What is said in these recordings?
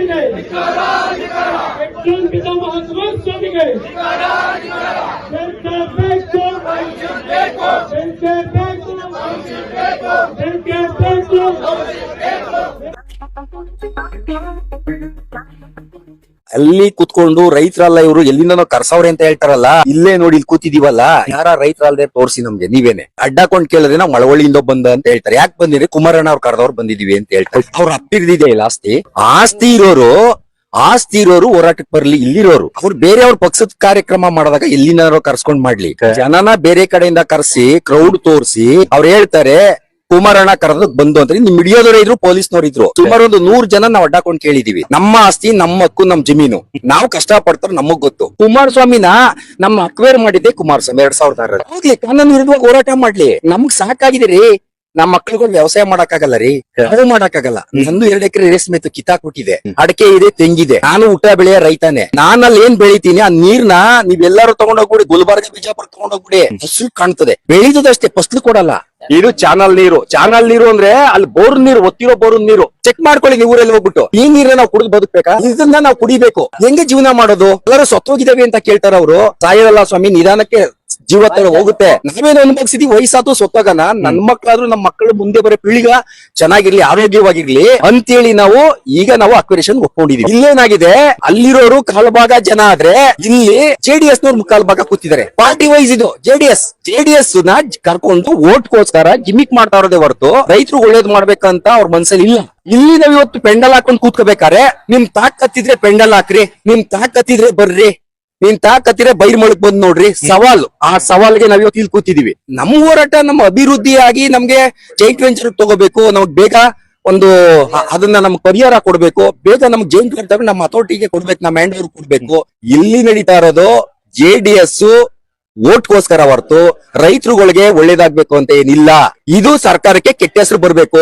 ಸ್ವಾಮಿಗೆ ಪಿತಾಮಹ ಕುಮಾರಸ್ವಾಮಿಗೆ ಅಲ್ಲಿ ಕುತ್ಕೊಂಡು ರೈತರಲ್ಲ ಇವರು ಎಲ್ಲಿಂದನೋ ಕರ್ಸವ್ರೆ ಅಂತ ಹೇಳ್ತಾರಲ್ಲ, ಇಲ್ಲೇ ನೋಡಿ ಇಲ್ಲಿ ಕೂತಿದೀವಲ್ಲ, ಯಾರ ರೈತರಲ್ಲದೆ ತೋರಿಸಿ ನಮ್ಗೆ ನೀವೇನೆ. ಅಡ್ಡಾಕೊಂಡ್ ಕೇಳಿದ್ರೆ ನಾವು ಮಳವಳ್ಳಿಯಿಂದ ಬಂದ ಅಂತ ಹೇಳ್ತಾರೆ. ಯಾಕೆ ಬಂದಿರಿ? ಕುಮಾರಣ್ಣ ಅವ್ರು ಕರೆದವ್ರು ಬಂದಿದೀವಿ ಅಂತ ಹೇಳ್ತಾರೆ. ಅವ್ರ ಅಪ್ಪಿರ್ದಿದೆ ಇಲ್ಲ ಆಸ್ತಿ ಇರೋರು ಹೋರಾಟಕ್ಕೆ ಬರ್ಲಿ. ಇಲ್ಲಿರೋರು ಅವ್ರು ಬೇರೆಯವ್ರ ಪಕ್ಷದ ಕಾರ್ಯಕ್ರಮ ಮಾಡಿದಾಗ ಎಲ್ಲಿನಾರು ಕರ್ಸ್ಕೊಂಡ್ ಮಾಡ್ಲಿ. ಜನನ ಬೇರೆ ಕಡೆಯಿಂದ ಕರ್ಸಿ ಕ್ರೌಡ್ ತೋರಿಸಿ ಅವ್ರು ಹೇಳ್ತಾರೆ ಕುಮಾರಣ್ಣ ಕರೆದಕ್ ಬಂದು ಅಂತ. ನಿಮ್ ಹಿಡಿಯೋದವ್ರು ಇದ್ರು, ಪೊಲೀಸ್ನವ್ರು ಇದ್ರು. ಸುಮಾರು ಒಂದು 100 ಜನ ನಾವ್ ಅಡ್ಡಾಕೊಂಡ್ ಕೇಳಿದೀವಿ. ನಮ್ಮ ಆಸ್ತಿ, ನಮ್ಮ ಹಕ್ಕು, ನಮ್ ಜಮೀನು, ನಾವು ಕಷ್ಟ ಪಡ್ತಾರ ನಮಗ್ ಗೊತ್ತು. ಕುಮಾರಸ್ವಾಮಿನ ನಮ್ಮ ಅಕ್ವೇರ್ ಮಾಡಿದ್ದೆ ಕುಮಾರಸ್ವಾಮಿ 2006 ಹೋಗ್ಲಿ, ಕಾನೂನು ವಿರುದ್ಧವಾಗಿ ಹೋರಾಟ ಮಾಡ್ಲಿ. ನಮ್ಗ್ ಸಾಕಾಗಿದೆ ರೀ. ನಮ್ಮ ಮಕ್ಳುಗಳು ವ್ಯವಸಾಯ ಮಾಡಕ್ಕಾಗಲ್ಲ ರೀ, ನಾವು ಮಾಡಕ್ಕಾಗಲ್ಲ. ನಂದು 2 ಎಕರೆ ರೇಷ್ಮೆ ಕಿತ್ತಾಕ್ಬಿಟ್ಟಿದೆ, ಅಡಕೆ ಇದೆ, ತೆಂಗಿದೆ. ನಾನು ಊಟ ಬೆಳೆಯ ರೈತಾನೆ. ನಾನಲ್ಲಿ ಏನ್ ಬೆಳಿತೀನಿ ಆ ನೀರ್ನ ನೀವೆಲ್ಲಾರು ತಗೊಂಡೋಗ್ಬಿಡಿ, ಗುಲ್ಬರ್ಗ ಬಿಜಾಪುರ ತಗೊಂಡೋಗ್ಬಿಡಿ, ಫಸಲು ಕಾಣ್ತದೆ. ಬೆಳೆದಷ್ಟೇ, ಫಸಲು ಕೊಡಲ್ಲ. ಇದು ಚಾನಲ್ ನೀರು ಅಂದ್ರೆ ಅಲ್ಲಿ ಬೋರ್ ನೀರು, ಒತ್ತಿರೋ ಬೋರ್ ನೀರು ಚೆಕ್ ಮಾಡ್ಕೊಳ್ಳಿ ನೀವು ಊರಲ್ಲಿ ಹೋಗ್ಬಿಟ್ಟು. ಈ ನೀರನ್ನ ನಾವು ಕುಡಿದು ಬದುಕ್ಬೇಕಾ? ಇದನ್ನ ನಾವು ಕುಡಿಬೇಕು. ಹೆಂಗೆ ಜೀವನ ಮಾಡೋದು? ಎಲ್ಲರೂ ಸತ್ತೋಗಿದ್ದೇವೆ ಅಂತ ಕೇಳ್ತಾರ ಅವರು. ಸಾಯಲ್ಲ ಸ್ವಾಮಿ, ನಿಧಾನಕ್ಕೆ ಜೀವ ತರ ಹೋಗುತ್ತೆ. ನಾವೇನು ಅನುಭವಿಸಿದೀವಿ, ವಯಸ್ಸಾದ್ರು ಸೊತ್ತಾಗನ ನನ್ ಮಕ್ಳಾದ್ರೂ ನಮ್ಮ ಮಕ್ಕಳು ಮುಂದೆ ಬರೋ ಪೀಳಿಗ ಚೆನ್ನಾಗಿರ್ಲಿ, ಆರೋಗ್ಯವಾಗಿರ್ಲಿ ಅಂತೇಳಿ ಈಗ ನಾವು ಅಕ್ವೇಷನ್ ಒಪ್ಕೊಂಡಿದೀವಿ. ಇಲ್ಲೇನಾಗಿದೆ, ಅಲ್ಲಿರೋರು ಕಾಲ್ಭಾಗ ಜನ ಆದ್ರೆ ಇಲ್ಲಿ ಜೆಡಿಎಸ್ ನವ್ರು ಮುಕ್ಕಾಲ್ ಭಾಗ ಕೂತಿದ್ದಾರೆ. ಪಾರ್ಟಿ ವೈಸ್ ಇದು ಜೆಡಿಎಸ್ ನ ಕರ್ಕೊಂಡು ಓಟ್ಗೋಸ್ಕರ ಜಿಮಿಕ್ ಮಾಡ್ತಾ ಇರೋದೇ ಹೊರತು ರೈತರು ಒಳ್ಳೇದ್ ಮಾಡ್ಬೇಕಂತ ಅವ್ರ ಮನ್ಸಲ್ಲಿ ಇಲ್ಲ. ಇಲ್ಲಿ ನಾವ್ ಇವತ್ತು ಪೆಂಡಲ್ ಹಾಕೊಂಡ್ ಕೂತ್ಕೋಬೇಕಾರೆ, ನಿಮ್ ತಾಕತ್ತಿದ್ರೆ ಪೆಂಡಲ್ ಹಾಕ್ರಿ, ನಿಮ್ ತಾಕತ್ತಿದ್ರೆ ಬರ್ರಿ, ನಿನ್ ತಾಕತ್ತಿದ್ರೆ ಬೈರ್ ಮಳಕ್ ಬಂದ್ ನೋಡ್ರಿ. ಸವಾಲು, ಆ ಸವಾಲ್ಗೆ ನಾವ್ ಇವತ್ತು ಇಲ್ಲಿ ಕೂತಿದೀವಿ. ನಮ್ಮ ಹೋರಾಟ ನಮ್ಮ ಅಭಿವೃದ್ಧಿಯಾಗಿ ನಮ್ಗೆ ಜೈಂಟ್ ವೆಂಚರ್ ತಗೋಬೇಕು. ನಮಗ್ ಬೇಗ ಒಂದು ಅದನ್ನ ನಮ್ಗೆ ಪರಿಹಾರ ಕೊಡ್ಬೇಕು. ಬೇಗ ನಮ್ಗೆ ಜೈಂಟ್ ವೆಂಚರ್ ನಮ್ಮ ಅಥಾರಿಟಿಗೆ ಕೊಡ್ಬೇಕು, ನಮ್ಮ ಹ್ಯಾಂಡ್ ಓವರ್ ಕೊಡ್ಬೇಕು. ಇಲ್ಲಿ ನಡೀತಾ ಇರೋದು ಜೆಡಿಎಸ್ ಓಟ್ಗೋಸ್ಕರ ಹೊರತು ರೈತರುಗಳಿಗೆ ಒಳ್ಳೇದಾಗ್ಬೇಕು ಅಂತ ಏನಿಲ್ಲ. ಇದು ಸರ್ಕಾರಕ್ಕೆ ಕೆಟ್ಟ ಹೆಸರು ಬರ್ಬೇಕು.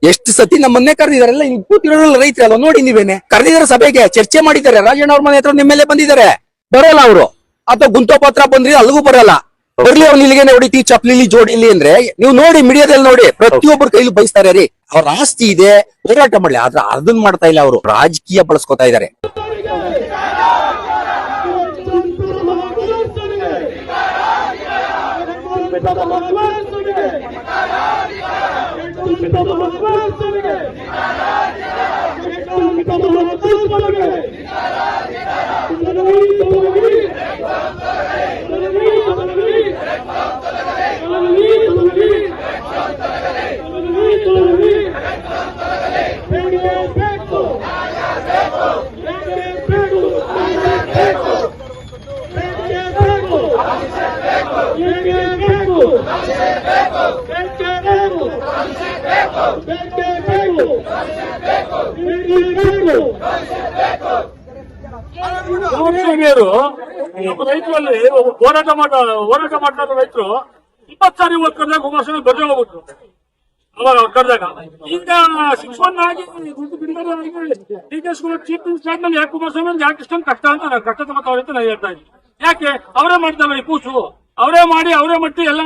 ಎಷ್ಟು ಸತಿ ನಮ್ಮನ್ನೇ ಕರೆದಿದಾರಲ್ಲ, ಕೂತಿರೋಲ್ಲ ರೈತರಲ್ಲ ನೋಡಿ, ನೀವೇನೆ ಕರೆದಿದ್ದಾರೆ ಸಭೆಗೆ, ಚರ್ಚೆ ಮಾಡಿದ್ದಾರೆ. ರಾಜಣ್ಣ ಅವ್ರ ಮನೆ ಹತ್ರ ನಿಮ್ಮ ಮೇಲೆ ಬಂದಿದ್ದಾರೆ, ಬರಲ್ಲ ಅವರು. ಅಥವಾ ಗುಂತೋ ಪತ್ರ ಬಂದ್ರಿ, ಅಲ್ಲಿಗೂ ಬರಲ್ಲ. ಬರ್ಲಿ, ಅವ್ನು ಇಲ್ಲಿಗೆ ಹೊಡಿತೀವಿ, ಚಪ್ಲಿಲಿ ಜೋಡಿಲಿ ಅಂದ್ರೆ ನೀವು ನೋಡಿ, ಮೀಡಿಯಾದಲ್ಲಿ ನೋಡಿ, ಪ್ರತಿಯೊಬ್ಬರು ಕೈಲಿ ಬಯಸ್ತಾರೆ ರೀ. ಅವ್ರ ಆಸ್ತಿ ಇದೆ, ಹೋರಾಟ ಮಾಡ್ಲಿ. ಆದ್ರೆ ಅದನ್ನ ಮಾಡ್ತಾ ಇಲ್ಲ, ಅವರು ರಾಜಕೀಯ ಬಳಸ್ಕೊತಾ ಇದಾರೆ. ರೈತರಲ್ಲಿ ಹೋರಾಟ ಮಾಡ್ತಾ ರೈತರು 20 ಸಾರಿ ಕರೆದಾಗ ಕುಮಾರಸ್ವಾಮಿ ಬರ್ದೇ ಹೋಗ್ಬಿಟ್ರು. ಅವಾಗ ಅವ್ರು ಕರೆದಾಗ ಈಗ 6-1 ಆಗಿ ದುಡ್ಡು ಬಿಡುಗಡೆ ಆಗಿ ಡಿ.ಕೆ. ಶಿವಕುಮಾರ್ ಚೀಫ್ ಮಿನಿಸ್ಟರ್ ಆದ್ಮೇಲೆ ಯಾಕೆ ಕುಮಾರಸ್ವಾಮಿ ಯಾಕೆ ಇಷ್ಟೊಂದು ಕಷ್ಟ ಅಂತ ಕಷ್ಟ ತಗೋತಾವ್ರೆ ಅಂತ ನಾನು ಹೇಳ್ತಾ ಇದ್ದೀನಿ. ಯಾಕೆ ಅವರೇ ಮಾಡ್ತಾರ ಈ ಕೂಸು, ಅವರೇ ಮಾಡಿ ಅವರೇ ಮಟ್ಟಿ ಎಲ್ಲ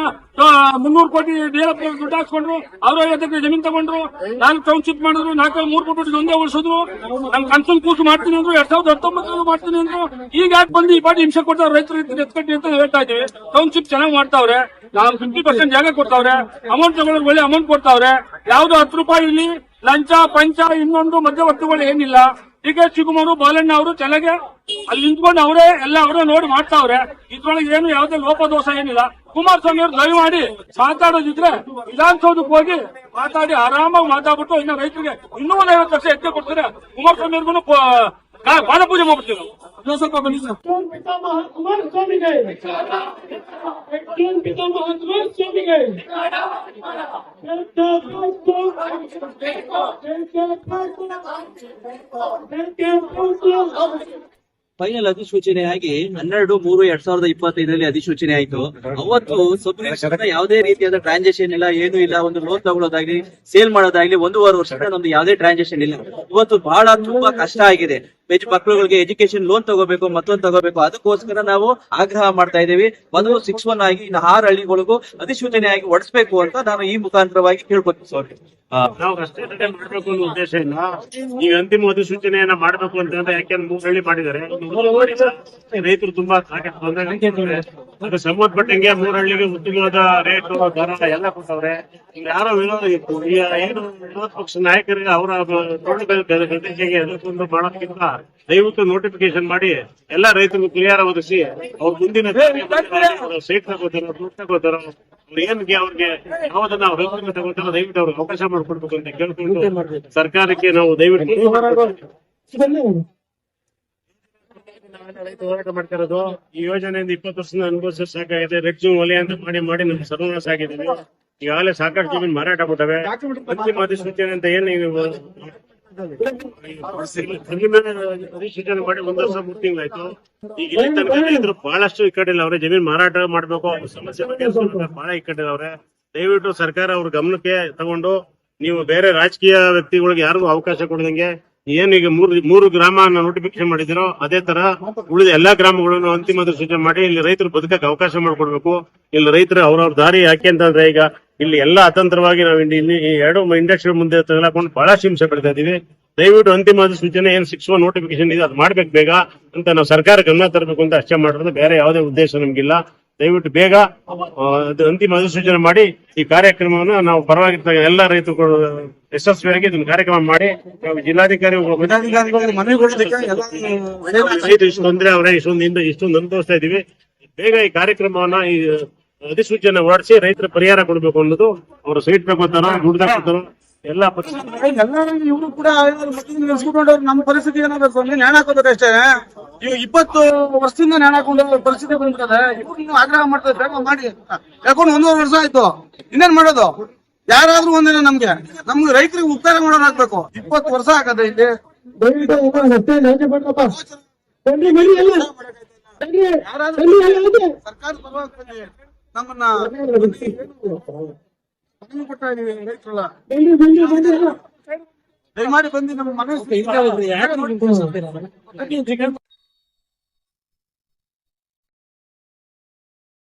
300 ಕೋಟಿ ದುಡ್ಡು ಹಾಕ್ಸ್ಕೊಂಡ್ರು, ಅವರೇ ಎದಕ್ಕೆ ಜಮೀನ್ ತಗೊಂಡ್ರು, 4 ಟೌನ್ಶಿಪ್ ಮಾಡಿದ್ರು, 4-3 ಕೋಟಿ ಒಂದೇ ಉಳಿಸಿದ್ರು. ನಮ್ ಕನ್ಸಲ್ ಕೂಸು ಮಾಡ್ತೀನಿ ಅಂದ್ರು, 2019 ಮಾಡ್ತೀನಿ ಅಂದ್ರು. ಈಗ ಯಾಕೆ ಬಂದು ಈ ಪಾಟಿ ಹಿಂಸೆ ಕೊಡ್ತಾವ್ರೆ ರೈತರು ಎತ್ಕಟ್ಟಿ ಅಂತ ಹೇಳ್ತಾ ಇದೀವಿ. ಟೌನ್ಶಿಪ್ ಚೆನ್ನಾಗಿ ಮಾಡ್ತಾವ್ರೆ, ನಾವು 50% ಜಾಗ ಕೊಡ್ತಾವ್ರೆ, ಅಮೌಂಟ್ ತಗೊಳ್ಳೋರು ಒಳ್ಳೆ ಅಮೌಂಟ್ ಕೊಡ್ತಾವ್ರೆ. ಯಾವ್ದು 10 ರೂಪಾಯಿ ಇಲ್ಲಿ ಲಂಚ ಪಂಚ ಇನ್ನೊಂದು ಮಧ್ಯವರ್ತಿಗಳು ಏನಿಲ್ಲ. ಡಿ.ಕೆ. ಶಿವಕುಮಾರ್ ಬಾಲಣ್ಣ ಅವರು ಚೆನ್ನಾಗಿ ಅಲ್ಲಿ ನಿಂತ್ಕೊಂಡು ಅವರೇ ನೋಡಿ ಮಾಡ್ತಾವ್ರೆ. ಇದ್ರೊಳಗೆ ಏನು ಯಾವುದೇ ಲೋಪದೋಷ ಏನಿಲ್ಲ. ಕುಮಾರಸ್ವಾಮಿ ಅವರು ದಯಮಾಡಿ ಮಾತಾಡೋದಿದ್ರೆ ವಿಧಾನಸೌಧಕ್ಕೆ ಹೋಗಿ ಮಾತಾಡಿ ಆರಾಮಾಗಿ ಮಾತಾಡ್ಬಿಟ್ಟು ಇನ್ನು ರೈತರಿಗೆ ಇನ್ನೂ 50 ಲಕ್ಷ ಹೆಚ್ಚು ಕೊಡ್ತಾರೆ. ಕುಮಾರಸ್ವಾಮಿ ಅವ್ರಿಗೂ ಪಾದ ಪೂಜೆ ಮಾಡ್ಬಿಡ್ತೀವಿ ನಾವು. ಸ್ವಲ್ಪ ಬನ್ನಿ ಸರ್. ಪಿತಾಮಹ ಕುಮಾರಸ್ವಾಮಿಗೆ ಫೈನಲ್ ಅಧಿಸೂಚನೆಯಾಗಿ 12/3/2025 ಅಧಿಸೂಚನೆ ಆಯ್ತು. ಅವತ್ತು ಸಬ್ ರಿಜಿಸ್ಟರ್ ಯಾವುದೇ ರೀತಿಯಾದ ಟ್ರಾನ್ಸಾಕ್ಷನ್ ಇಲ್ಲ, ಏನು ಇಲ್ಲ. ಒಂದು ಲೋನ್ ತಗೊಳ್ಳೋದಾಗ್ಲಿ, ಸೇಲ್ ಮಾಡೋದಾಗ್ಲಿ 1.5 ವರ್ಷದ ಒಂದು ಯಾವುದೇ ಟ್ರಾನ್ಸಾಕ್ಷನ್ ಇಲ್ಲ. ಇವತ್ತು ಬಹಳ ತುಂಬಾ ಕಷ್ಟ ಆಗಿದೆ. ಮಕ್ಕಳುಗಳಿಗೆ ಎಜುಕೇಶನ್ ಲೋನ್ ತಗೋಬೇಕು, ಮತ್ತೊಂದು ತಗೋಬೇಕು. ಅದಕ್ಕೋಸ್ಕರ ನಾವು ಆಗ್ರಹ ಮಾಡ್ತಾ ಇದ್ದೀವಿ. ಮೊದಲು 6-1 ಆಗಿ ಇನ್ನು 6 ಹಳ್ಳಿಗಳಿಗೂ ಅಧಿಸೂಚನೆ ಆಗಿ ಹೊಡಿಸ್ಬೇಕು ಅಂತ ನಾನು ಈ ಮುಖಾಂತರವಾಗಿ ಕೇಳ್ಕೊತೀನಿ. ನಾವು ಅಷ್ಟೇ ಮಾಡ್ಬೇಕು ಅನ್ನೋ ಉದ್ದೇಶ ಇಲ್ಲ. ಈಗ ಅಂತಿಮ ಅಧಿಸೂಚನೆಯನ್ನ ಮಾಡ್ಬೇಕು ಅಂತ ಯಾಕೆಂದ್ರೆ 3 ಹಳ್ಳಿ ಮಾಡಿದ್ದಾರೆ. ರೈತರು ತುಂಬಾ ಅದು ಸಂಬಂಧಪಟ್ಟಂಗೆ 3 ಹಳ್ಳಿಗೆ ಉತ್ತಮವಾದ ರೇಟ್ ದರ ಎಲ್ಲ ಕೊಟ್ಟವ್ರೆ. ಯಾರೋ ವಿರೋಧ ಇತ್ತು. ಈಗ ಏನು ವಿರೋಧ ಪಕ್ಷ ನಾಯಕರಿಗೆ ಅವರ ಗದ್ದೆಗೆ ಎದುರ್ಕೊಂಡು ಮಾಡೋದಕ್ಕಿಂತ ದಯವಿಟ್ಟು ನೋಟಿಫಿಕೇಶನ್ ಮಾಡಿ ಎಲ್ಲಾ ರೈತರಿಗೂ ಕ್ಲಿಯರ್ ಒದಗಿಸಿ ಅವ್ರ ಮುಂದಿನ ಸೈಟ್ ತಗೋತಾರೋ ದುಡ್ಡು ತಗೋತಾರೋ ಏನ್ಗೆ ಅವ್ರಿಗೆ ಯಾವ್ದನ್ನ ಅವ್ರ ರೈತರಿಗೆ ತಗೋತಾರೋ ದಯವಿಟ್ಟು ಅವ್ರಿಗೆ ಅವಕಾಶ ಮಾಡ್ಕೊಡ್ಬೇಕು ಅಂತ ಕೇಳ್ಕೊಂಡು ಸರ್ಕಾರಕ್ಕೆ ನಾವು ದಯವಿಟ್ಟು ರೈತ ಹೋರಾಟ ಮಾಡ್ತಾ ಇರೋದು. ಈ ಯೋಜನೆಯಿಂದ 20 ವರ್ಷದಿಂದ ಅನುಭವಿಸ ಸಾಕಾಗಿದೆ. ರೆಡ್ ಜೂನ್ ವಲಯ ಅಂತ ಮಾಡಿ ನಮ್ಗೆ ಸರ್ವನಾಶ ಆಗಿದ್ದೀವಿ. ಈಗಾಗಲೇ ಸಾಕಷ್ಟು ಜಮೀನು ಮಾರಾಟ ಆಗ್ಬಿಟ್ಟವೆ. ಅಂತಿಮ ಅಧಿಸೂಚನೆ ಅಂತ ಏನು ಅಧಿಸೂಚನೆ ಮಾಡಿ 1 ವರ್ಷ 3 ತಿಂಗಳಾಯ್ತು. ಈಗ ಇಲ್ಲಿ ತನಕ ರೈತರು ಬಹಳಷ್ಟು ಇಕ್ಕಟ್ಟಿಲ್ಲ ಅವ್ರೆ. ಜಮೀನು ಮಾರಾಟ ಮಾಡ್ಬೇಕು ಸಮಸ್ಯೆ ಬಗ್ಗೆ ಬಹಳ ಇಕ್ಕಟ್ಟಿಲ್ಲ ಅವ್ರೆ. ದಯವಿಟ್ಟು ಸರ್ಕಾರ ಅವ್ರ ಗಮನಕ್ಕೆ ತಗೊಂಡು ನೀವು ಬೇರೆ ರಾಜಕೀಯ ವ್ಯಕ್ತಿಗಳಿಗೆ ಯಾರಿಗೂ ಅವಕಾಶ ಕೊಡದಂಗೆ ಏನ್ ಈಗ ಮೂರು ಗ್ರಾಮ ನೋಟಿಫಿಕೇಶನ್ ಮಾಡಿದಿರೋ ಅದೇ ತರ ಉಳಿದ ಎಲ್ಲಾ ಗ್ರಾಮಗಳನ್ನು ಅಂತಿಮ ಅಧಿಸೂಚನೆ ಮಾಡಿ ಇಲ್ಲಿ ರೈತರು ಬದುಕಕ್ಕೆ ಅವಕಾಶ ಮಾಡಿಕೊಡ್ಬೇಕು. ಇಲ್ಲಿ ರೈತರು ಅವ್ರವ್ರ ದಾರಿ ಯಾಕೆ ಅಂತಂದ್ರೆ ಈಗ ಇಲ್ಲಿ ಎಲ್ಲಾ ಅತಂತ್ರವಾಗಿ ನಾವು ಇಲ್ಲಿ 2 ಇಂಡಸ್ಟ್ರಿ ಮುಂದೆ ತಗೊಳಕೊಂಡು ಬಹಳ ಹಿಂಸೆ ಪಡ್ತಾ ಇದೀವಿ. ದಯವಿಟ್ಟು ಅಂತಿಮ ಅಧಿಸೂಚನೆ ಏನ್ 6-1 ನೋಟಿಫಿಕೇಶನ್ ಇದೆ ಅದು ಮಾಡ್ಬೇಕು ಬೇಗ ಅಂತ ನಾವು ಸರ್ಕಾರ ಗಮನ ತರಬೇಕು ಅಂತ ಅಷ್ಟೇ ಮಾಡಿರೋದು. ಬೇರೆ ಯಾವುದೇ ಉದ್ದೇಶ ನಮ್ಗಿಲ್ಲ. ದಯವಿಟ್ಟು ಬೇಗ ಅಂತಿಮ ಅಧಿಸೂಚನೆ ಮಾಡಿ ಈ ಕಾರ್ಯಕ್ರಮವನ್ನು ನಾವು ಪರವಾಗಿರ್ತಾರೆ ಎಲ್ಲ ರೈತರು ಯಶಸ್ವಿಯಾಗಿ ಇದನ್ನ ಕಾರ್ಯಕ್ರಮ ಮಾಡಿ ಜಿಲ್ಲಾಧಿಕಾರಿ ಇಷ್ಟು ತೊಂದರೆ ಅವರೇ ಇಷ್ಟೊಂದು ಅನುಭವಿಸ್ತಾ ಇದೀವಿ. ಬೇಗ ಈ ಕಾರ್ಯಕ್ರಮವನ್ನ ಈ ಅಧಿಸೂಚನೆ ಹೊರಡಿಸಿ ರೈತರ ಪರಿಹಾರ ಕೊಡ್ಬೇಕು ಅನ್ನೋದು ಅವರು ಸೈಟ್ ತಗೋತಾರೋ ದುಡ್ಡು ತಗೋತಾರೋ ಎಲ್ಲ ಇವರು ಕೂಡ ನಿಲ್ಸ್ಕೊಂಡವ್ರು ನಮ್ಮ ಪರಿಸ್ಥಿತಿ ಏನಾಗಬೇಕು ಅಂದ್ರೆ ನ್ಯಾಣ ಹಾಕೋಬೇಕು ಅಷ್ಟೇ. ಈಗ 20 ವರ್ಷದಿಂದ ನ್ಯಾಣ ಹಾಕೊಂಡು ಪರಿಸ್ಥಿತಿ ಬಂದಿರ್ತದೆ. ಇವ್ರು ಆಗ್ರಹ ಮಾಡ್ತಾರೆ ಬೇಗ ಮಾಡಿ. ಯಾಕೊಂಡು 1.5 ವರ್ಷ ಆಯ್ತು. ಇನ್ನೇನ್ ಮಾಡೋದು? ಯಾರಾದ್ರೂ ಒಂದಿನ ನಮ್ಗೆ ರೈತರಿಗೆ ಉಪಕಾರ ಮಾಡೋದಾಗ್ಬೇಕು. 20 ವರ್ಷ ಆಗದೆ ಇಲ್ಲಿ ಸರ್ಕಾರ ಪರವಾಗಿ ನಮ್ಮನ್ನ ಕೊಟ್ಟ ರೈತರಲ್ಲ ದಯಮಾಡಿ ಬಂದು ನಮ್ಮ ಮನೆ